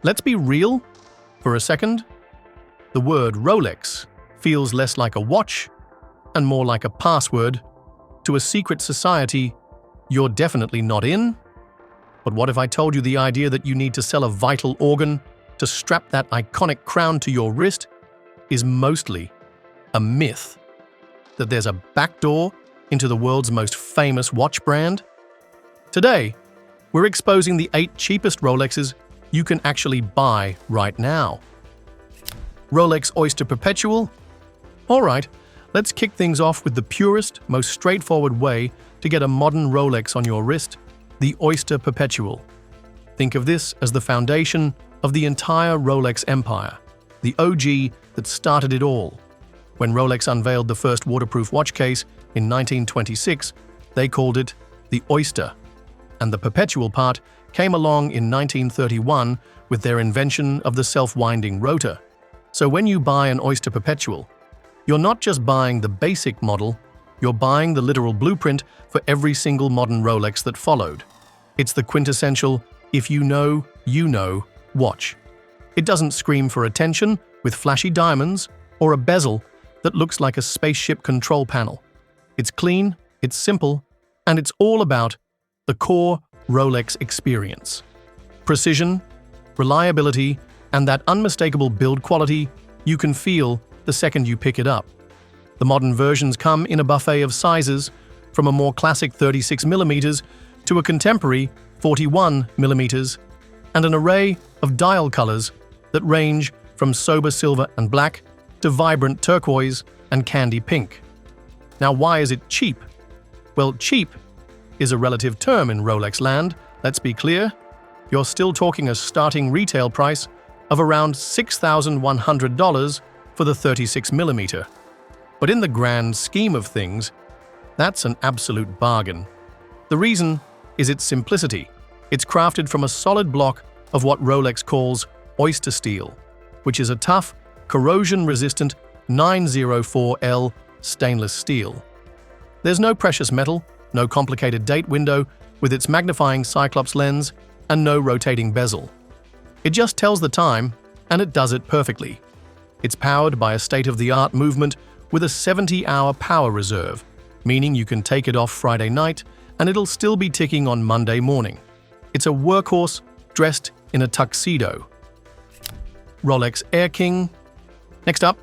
Let's be real for a second. The word Rolex feels less like a watch and more like a password to a secret society you're definitely not in. But what if I told you the idea that you need to sell a vital organ to strap that iconic crown to your wrist is mostly a myth? That there's a backdoor into the world's most famous watch brand? Today, we're exposing the 8 cheapest Rolexes you can actually buy right now. Rolex Oyster Perpetual? Alright, let's kick things off with the purest, most straightforward way to get a modern Rolex on your wrist, the Oyster Perpetual. Think of this as the foundation of the entire Rolex empire, the OG that started it all. When Rolex unveiled the first waterproof watch case in 1926, they called it the Oyster, and the Perpetual part came along in 1931 with their invention of the self-winding rotor. So when you buy an Oyster Perpetual, you're not just buying the basic model, you're buying the literal blueprint for every single modern Rolex that followed. It's the quintessential, if you know, watch. It doesn't scream for attention with flashy diamonds or a bezel that looks like a spaceship control panel. It's clean, it's simple, and it's all about the core Rolex experience. Precision, reliability, and that unmistakable build quality you can feel the second you pick it up. The modern versions come in a buffet of sizes, from a more classic 36mm to a contemporary 41mm, and an array of dial colors that range from sober silver and black to vibrant turquoise and candy pink. Now, why is it cheap? Well, cheap is a relative term in Rolex land, let's be clear. You're still talking a starting retail price of around $6,100 for the 36mm. But in the grand scheme of things, that's an absolute bargain. The reason is its simplicity. It's crafted from a solid block of what Rolex calls oyster steel, which is a tough, corrosion-resistant 904L stainless steel. There's no precious metal, no complicated date window with its magnifying Cyclops lens, and no rotating bezel. It just tells the time, and it does it perfectly. It's powered by a state-of-the-art movement with a 70-hour power reserve, meaning you can take it off Friday night and it'll still be ticking on Monday morning. It's a workhorse dressed in a tuxedo. Rolex Air King. Next up,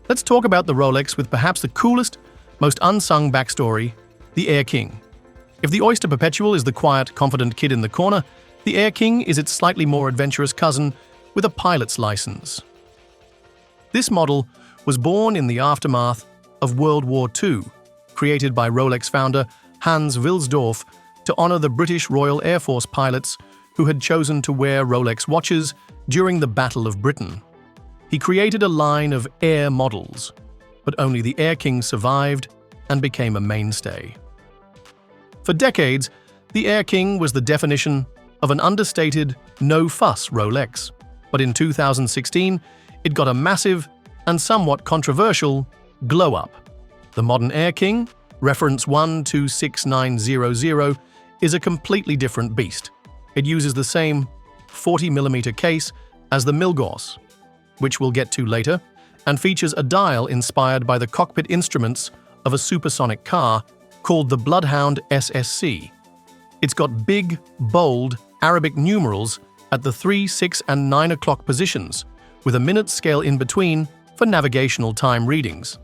let's talk about the Rolex with perhaps the coolest, most unsung backstory, the Air King. If the Oyster Perpetual is the quiet, confident kid in the corner, the Air King is its slightly more adventurous cousin with a pilot's license. This model was born in the aftermath of World War II, created by Rolex founder Hans Wilsdorf to honor the British Royal Air Force pilots who had chosen to wear Rolex watches during the Battle of Britain. He created a line of Air models, but only the Air King survived and became a mainstay. For decades, the Air King was the definition of an understated, no-fuss Rolex, but in 2016, it got a massive and somewhat controversial glow-up. The modern Air King, reference 126900, is a completely different beast. It uses the same 40mm case as the Milgos, which we'll get to later, and features a dial inspired by the cockpit instruments of a supersonic car called the Bloodhound SSC. It's got big, bold Arabic numerals at the 3, 6, and 9 o'clock positions, with a minute scale in between for navigational time readings.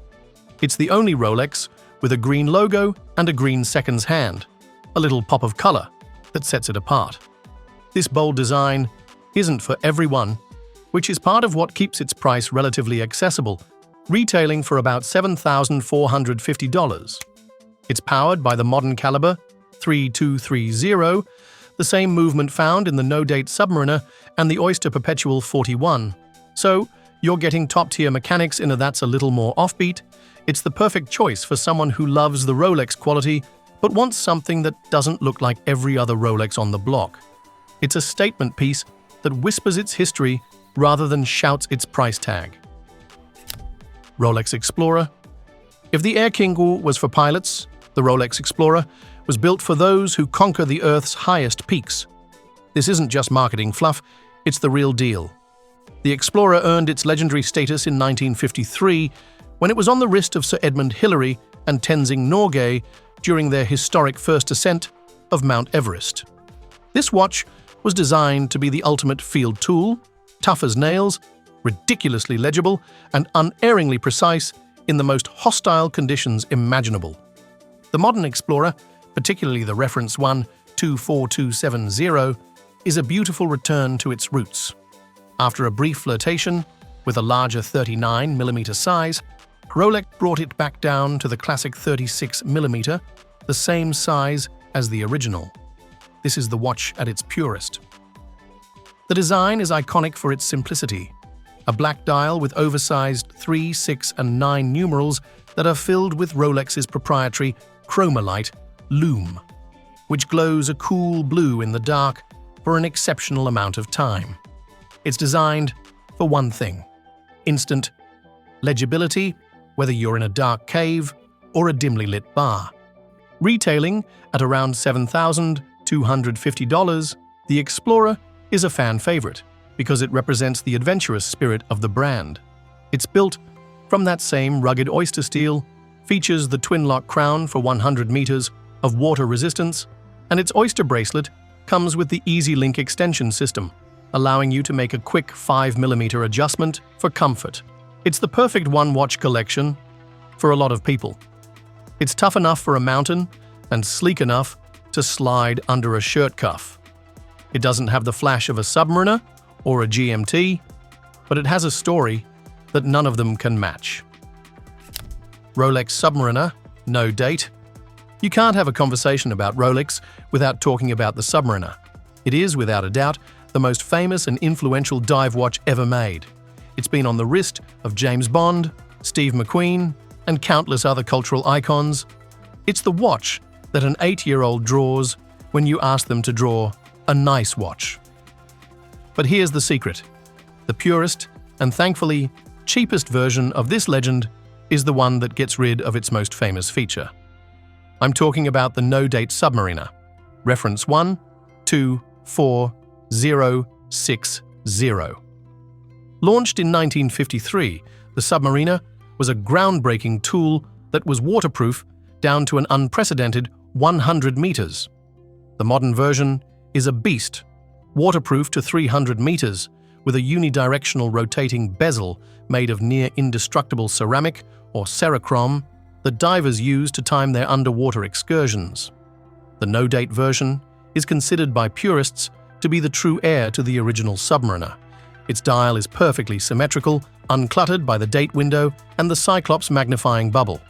It's the only Rolex with a green logo and a green seconds hand, a little pop of color that sets it apart. This bold design isn't for everyone, which is part of what keeps its price relatively accessible, retailing for about $7,450. It's powered by the modern caliber 3230, the same movement found in the no-date Submariner and the Oyster Perpetual 41. So, you're getting top-tier mechanics in a that's a little more offbeat. It's the perfect choice for someone who loves the Rolex quality but wants something that doesn't look like every other Rolex on the block. It's a statement piece that whispers its history rather than shouts its price tag. Rolex Explorer. If the Air King was for pilots, the Rolex Explorer was built for those who conquer the Earth's highest peaks. This isn't just marketing fluff, It's the real deal. The Explorer earned its legendary status in 1953 when it was on the wrist of Sir Edmund Hillary and Tenzing Norgay during their historic first ascent of Mount Everest. This watch was designed to be the ultimate field tool, tough as nails, ridiculously legible, and unerringly precise in the most hostile conditions imaginable. The modern Explorer, particularly the reference one 24270, is a beautiful return to its roots. After a brief flirtation with a larger 39mm size, Rolex brought it back down to the classic 36mm, the same size as the original. This is the watch at its purest. The design is iconic for its simplicity. A black dial with oversized 3, 6, and 9 numerals that are filled with Rolex's proprietary Chromalight lume, which glows a cool blue in the dark for an exceptional amount of time. It's designed for one thing: instant legibility, whether you're in a dark cave or a dimly lit bar. Retailing at around $7,250, the Explorer is a fan favorite because it represents the adventurous spirit of the brand. It's built from that same rugged oyster steel, features the twin-lock crown for 100 meters of water resistance, and its oyster bracelet comes with the Easy Link extension system, allowing you to make a quick 5mm adjustment for comfort. It's the perfect one-watch collection for a lot of people. It's tough enough for a mountain and sleek enough to slide under a shirt cuff. It doesn't have the flash of a Submariner or a GMT, but it has a story that none of them can match. Rolex Submariner, no date. You can't have a conversation about Rolex without talking about the Submariner. It is, without a doubt, the most famous and influential dive watch ever made. It's been on the wrist of James Bond, Steve McQueen, and countless other cultural icons. It's the watch that an 8-year-old draws when you ask them to draw a nice watch. But here's the secret. The purest and thankfully cheapest version of this legend is the one that gets rid of its most famous feature. I'm talking about the no-date Submariner, reference 124060. Launched in 1953, the Submariner was a groundbreaking tool that was waterproof down to an unprecedented 100 meters. The modern version is a beast, waterproof to 300 meters, with a unidirectional rotating bezel made of near-indestructible ceramic or Cerachrome that divers use to time their underwater excursions. The no-date version is considered by purists to be the true heir to the original Submariner. Its dial is perfectly symmetrical, uncluttered by the date window and the Cyclops magnifying bubble.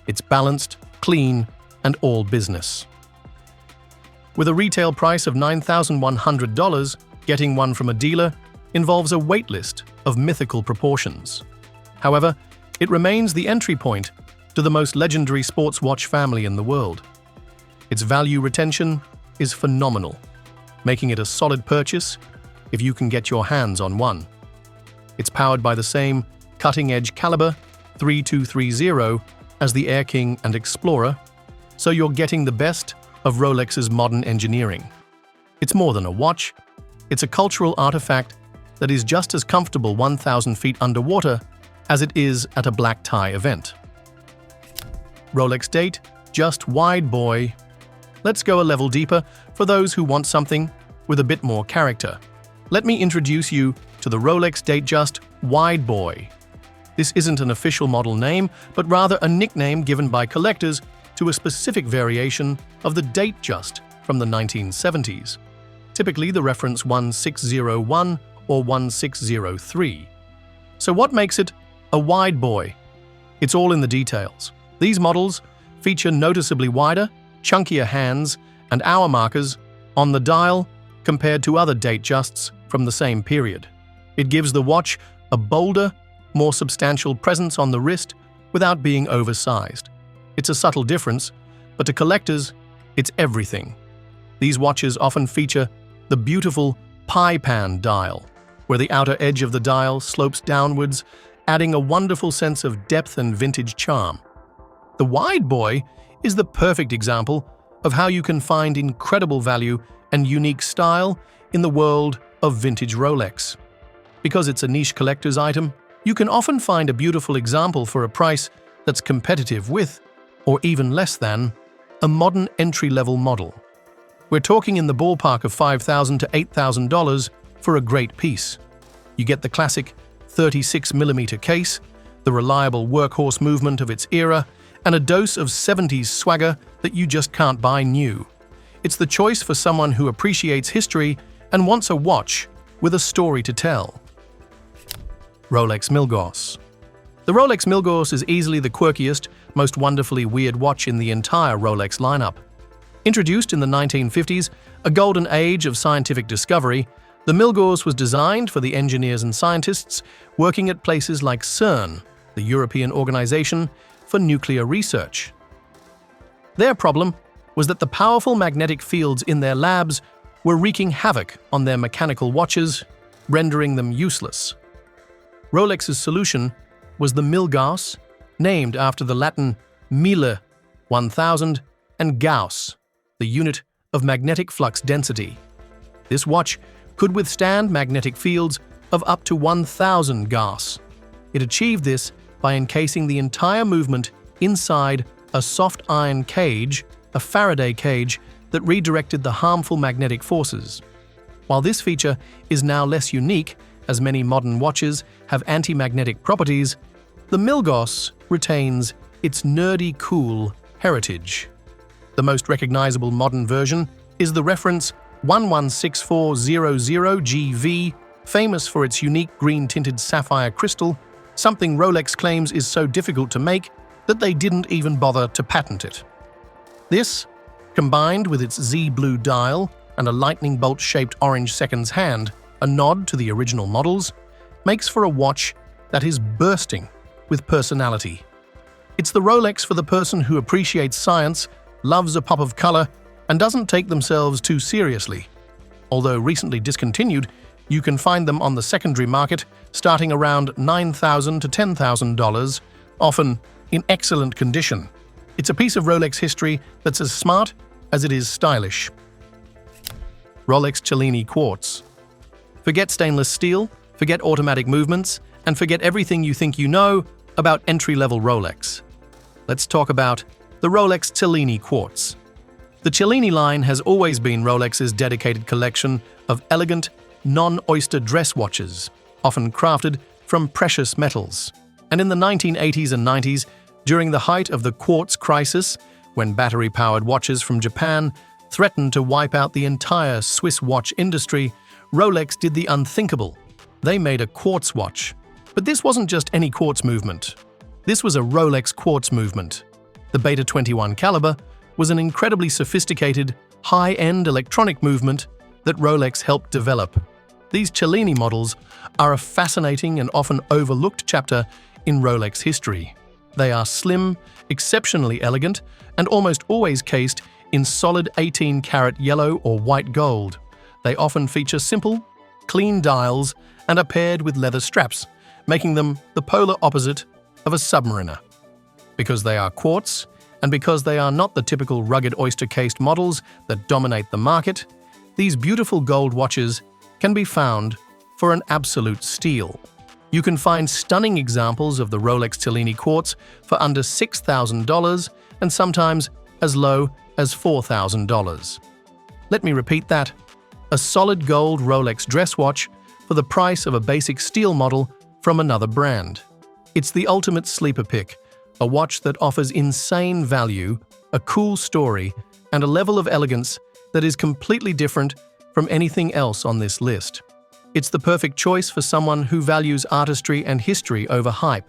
It's balanced, clean, and all business. With a retail price of $9,100, getting one from a dealer involves a waitlist of mythical proportions. However, it remains the entry point to the most legendary sports watch family in the world. Its value retention is phenomenal, making it a solid purchase if you can get your hands on one. It's powered by the same cutting-edge caliber 3230 as the Air King and Explorer, so you're getting the best of Rolex's modern engineering. It's more than a watch, it's a cultural artifact that is just as comfortable 1,000 feet underwater as it is at a black tie event. Rolex Datejust Wide Boy. Let's go a level deeper for those who want something with a bit more character. Let me introduce you to the Rolex Datejust Wide Boy. This isn't an official model name, but rather a nickname given by collectors to a specific variation of the Datejust from the 1970s, typically the reference 1601 or 1603. So what makes it a wide boy? It's all in the details. These models feature noticeably wider, chunkier hands and hour markers on the dial compared to other Datejusts from the same period. It gives the watch a bolder, more substantial presence on the wrist without being oversized. It's a subtle difference, but to collectors, it's everything. These watches often feature the beautiful pie pan dial, where the outer edge of the dial slopes downwards, adding a wonderful sense of depth and vintage charm. The Wide Boy is the perfect example of how you can find incredible value and unique style in the world of vintage Rolex. Because it's a niche collector's item, you can often find a beautiful example for a price that's competitive with, or even less than, a modern entry-level model. We're talking in the ballpark of $5,000 to $8,000 for a great piece. You get the classic 36mm case, the reliable workhorse movement of its era, and a dose of 70s swagger that you just can't buy new. It's the choice for someone who appreciates history and wants a watch with a story to tell. Rolex Milgos. The Rolex Milgos is easily the quirkiest, most wonderfully weird watch in the entire Rolex lineup. Introduced in the 1950s, a golden age of scientific discovery, the Milgos was designed for the engineers and scientists working at places like CERN, the European Organization for Nuclear Research. Their problem was that the powerful magnetic fields in their labs were wreaking havoc on their mechanical watches, rendering them useless. Rolex's solution was the Milgos, named after the Latin mille, 1000, and Gauss, the unit of magnetic flux density. This watch could withstand magnetic fields of up to 1000 Gauss. It achieved this by encasing the entire movement inside a soft iron cage, a Faraday cage, that redirected the harmful magnetic forces. While this feature is now less unique, as many modern watches have anti-magnetic properties, the Milgos retains its nerdy cool heritage. The most recognizable modern version is the reference 116400GV, famous for its unique green-tinted sapphire crystal, something Rolex claims is so difficult to make that they didn't even bother to patent it. This, combined with its Z-blue dial and a lightning bolt-shaped orange seconds hand, a nod to the original models, makes for a watch that is bursting with personality. It's the Rolex for the person who appreciates science, loves a pop of color, and doesn't take themselves too seriously. Although recently discontinued, you can find them on the secondary market starting around $9,000 to $10,000, often in excellent condition. It's a piece of Rolex history that's as smart as it is stylish. Rolex Cellini Quartz. Forget stainless steel, forget automatic movements, and forget everything you think you know about entry-level Rolex. Let's talk about the Rolex Cellini Quartz. The Cellini line has always been Rolex's dedicated collection of elegant, non-oyster dress watches, often crafted from precious metals. And in the 1980s and 90s, during the height of the quartz crisis, when battery-powered watches from Japan threatened to wipe out the entire Swiss watch industry, Rolex did the unthinkable. They made a quartz watch. But this wasn't just any quartz movement. This was a Rolex quartz movement. The Beta 21 caliber was an incredibly sophisticated, high-end electronic movement that Rolex helped develop. These Cellini models are a fascinating and often overlooked chapter in Rolex history. They are slim, exceptionally elegant, and almost always cased in solid 18-karat yellow or white gold. They often feature simple, clean dials and are paired with leather straps, making them the polar opposite of a Submariner. Because they are quartz, and because they are not the typical rugged oyster-cased models that dominate the market, these beautiful gold watches can be found for an absolute steal. You can find stunning examples of the Rolex Cellini Quartz for under $6,000 and sometimes as low as $4,000. Let me repeat that. A solid gold Rolex dress watch for the price of a basic steel model from another brand. It's the ultimate sleeper pick, a watch that offers insane value, a cool story, and a level of elegance that is completely different from anything else on this list. It's the perfect choice for someone who values artistry and history over hype.